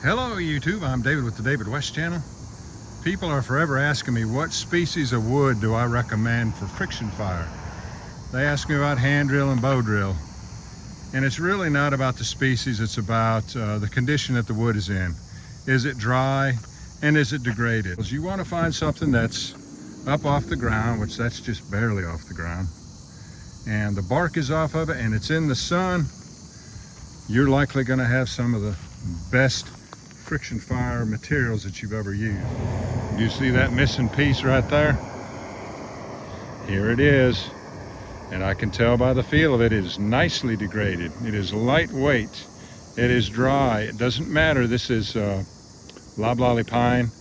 Hello YouTube, I'm David with the David West channel. People are forever asking me what species of wood do I recommend for friction fire. They ask me about hand drill and bow drill. And it's really not about the species, it's about the condition that the wood is in. Is it dry and is it degraded? You want to find something that's up off the ground, which that's just barely off the ground, and the bark is off of it and it's in the sun. You're likely going to have some of the best friction fire materials that you've ever used. Do you see that missing piece right there? Here it is, and I can tell by the feel of it, it is nicely degraded. It is lightweight, it is dry, it doesn't matter. This is loblolly pine,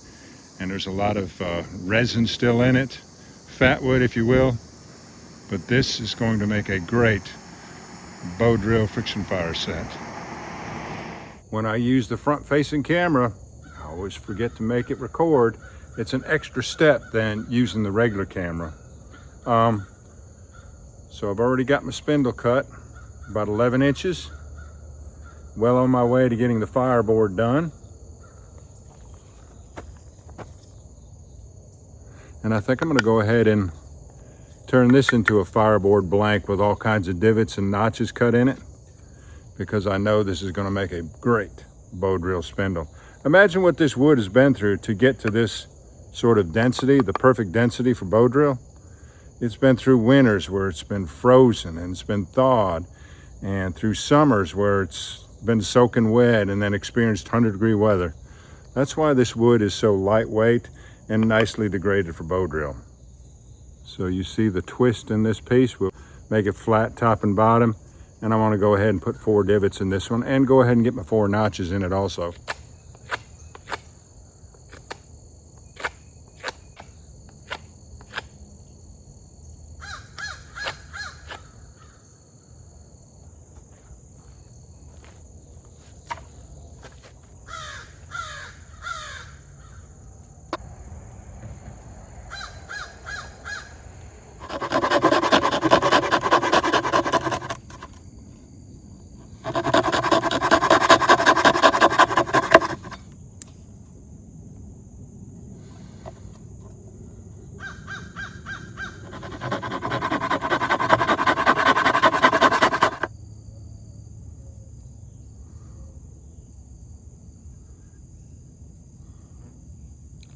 and there's a lot of resin still in it, fat wood if you will, but this is going to make a great bow drill friction fire set. When I use the front facing camera, I always forget to make it record. It's an extra step than using the regular camera. So I've already got my spindle cut, about 11 inches. Well on my way to getting the fireboard done. And I think I'm gonna go ahead and turn this into a fireboard blank with all kinds of divots and notches cut in it, because I know this is going to make a great bow drill spindle. Imagine what this wood has been through to get to this sort of density, the perfect density for bow drill. It's been through winters where it's been frozen and it's been thawed, and through summers where it's been soaking wet and then experienced 100-degree weather. That's why this wood is so lightweight and nicely degraded for bow drill. So you see the twist in this piece, we'll make it flat top and bottom. And I want to go ahead and put 4 divots in this one and go ahead and get my 4 notches in it also.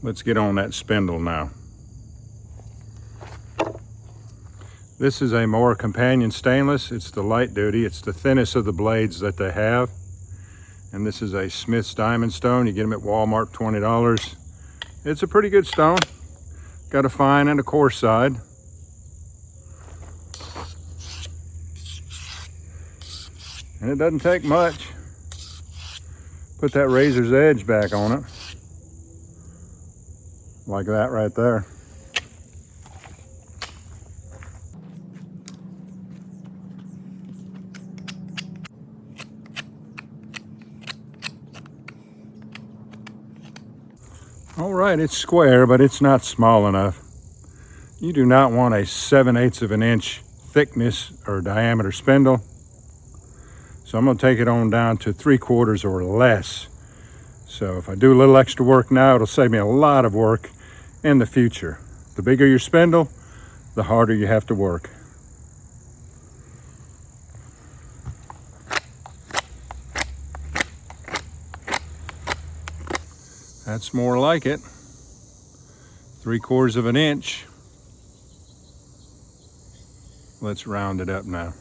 Let's get on that spindle now. This is a Moore Companion stainless. It's the light duty. It's the thinnest of the blades that they have. And this is a Smith's Diamond Stone. You get them at Walmart, $20. It's a pretty good stone. Got a fine and a coarse side. And it doesn't take much. Put that razor's edge back on it. Like that right there. All right, it's square, but it's not small enough. You do not want a 7/8 of an inch thickness or diameter spindle. So I'm gonna take it on down to 3/4 or less. So if I do a little extra work now, it'll save me a lot of work in the future. The bigger your spindle, the harder you have to work. That's more like it. 3/4 of an inch. Let's round it up now.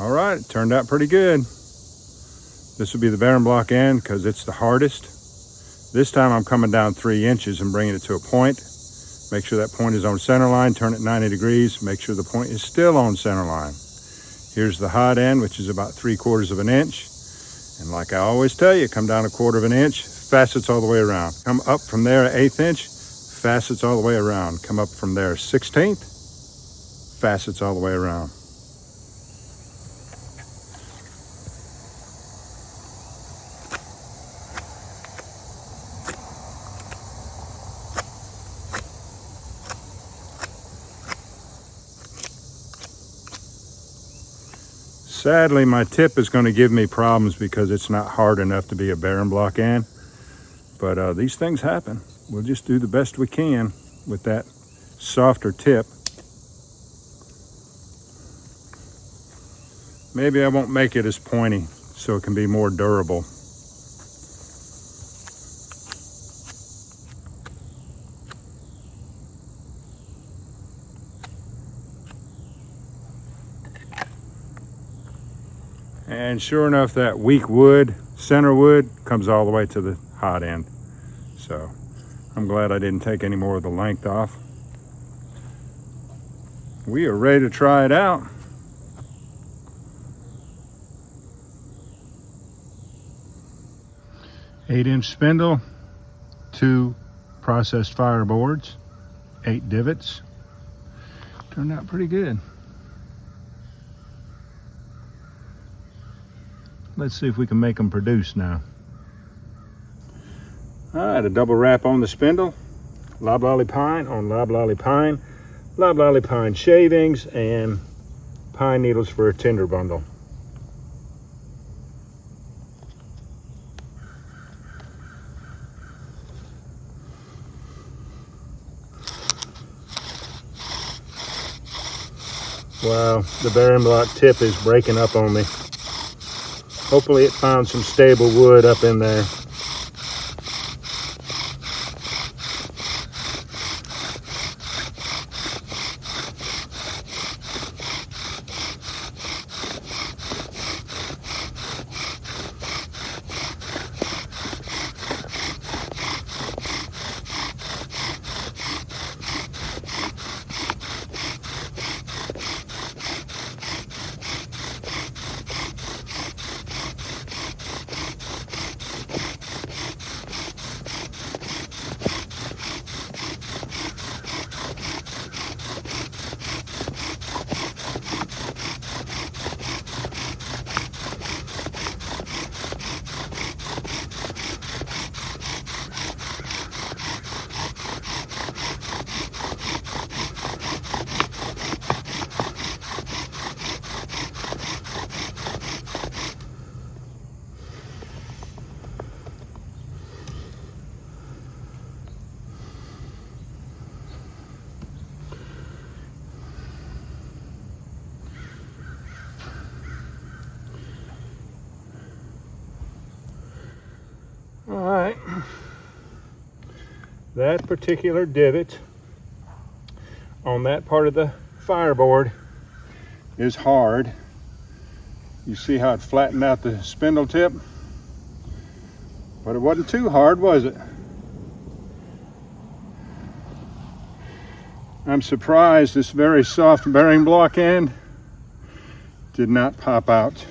All right, it turned out pretty good. This will be the bearing block end because it's the hardest. This time I'm coming down 3 inches and bringing it to a point. Make sure that point is on center line, turn it 90 degrees, make sure the point is still on center line. Here's the hot end, which is about 3/4 of an inch. And like I always tell you, come down 1/4 of an inch, facets all the way around. Come up from there 1/8 inch, facets all the way around. Come up from there 1/16, facets all the way around. Sadly, my tip is going to give me problems because it's not hard enough to be a bearing block end. But these things happen. We'll just do the best we can with that softer tip. Maybe I won't make it as pointy so it can be more durable. And sure enough, that weak wood, center wood, comes all the way to the hot end. So I'm glad I didn't take any more of the length off. We are ready to try it out. Eight-inch spindle, 2 processed fire boards, 8 divots. Turned out pretty good. Let's see if we can make them produce now. All right, a double wrap on the spindle, loblolly pine on loblolly pine, loblolly pine shavings, and pine needles for a tinder bundle. Wow, the bearing block tip is breaking up on me. Hopefully it found some stable wood up in there. All right, that particular divot on that part of the fireboard is hard. You see how it flattened out the spindle tip? But it wasn't too hard, was it? I'm surprised this very soft bearing block end did not pop out.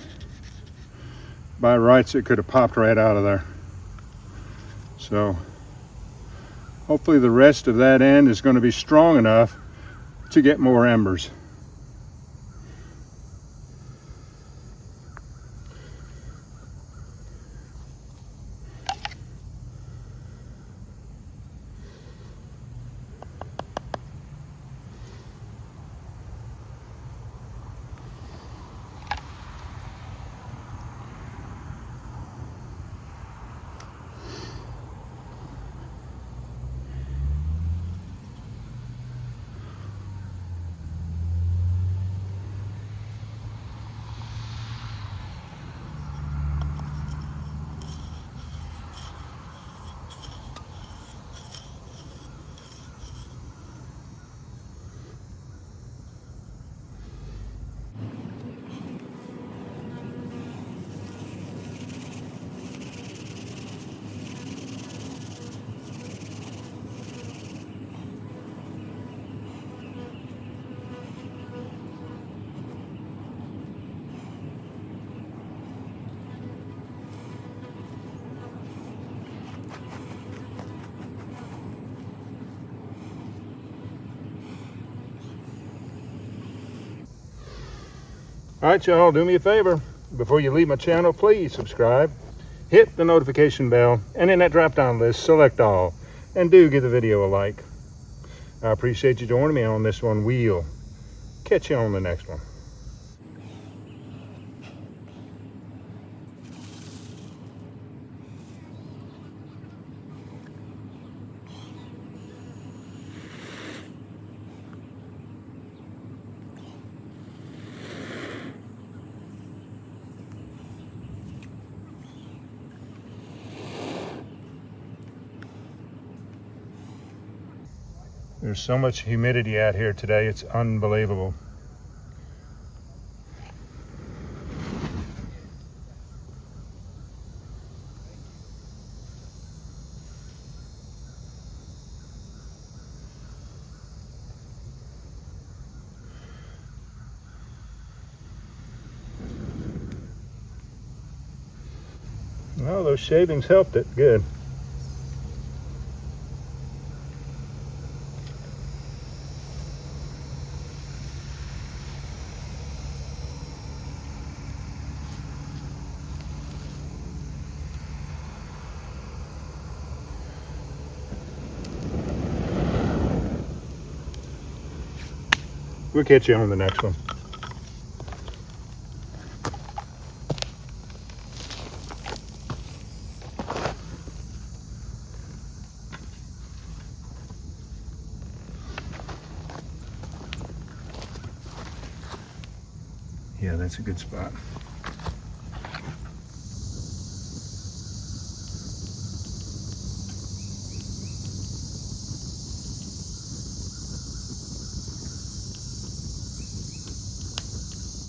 By rights, it could have popped right out of there. So hopefully the rest of that end is going to be strong enough to get more embers. All right, y'all, do me a favor. Before you leave my channel, please subscribe, hit the notification bell, and in that drop-down list, select all, and do give the video a like. I appreciate you joining me on this one. We'll catch you on the next one. There's so much humidity out here today, it's unbelievable. Oh, those shavings helped it. Good. We'll catch you on the next one. Yeah, that's a good spot.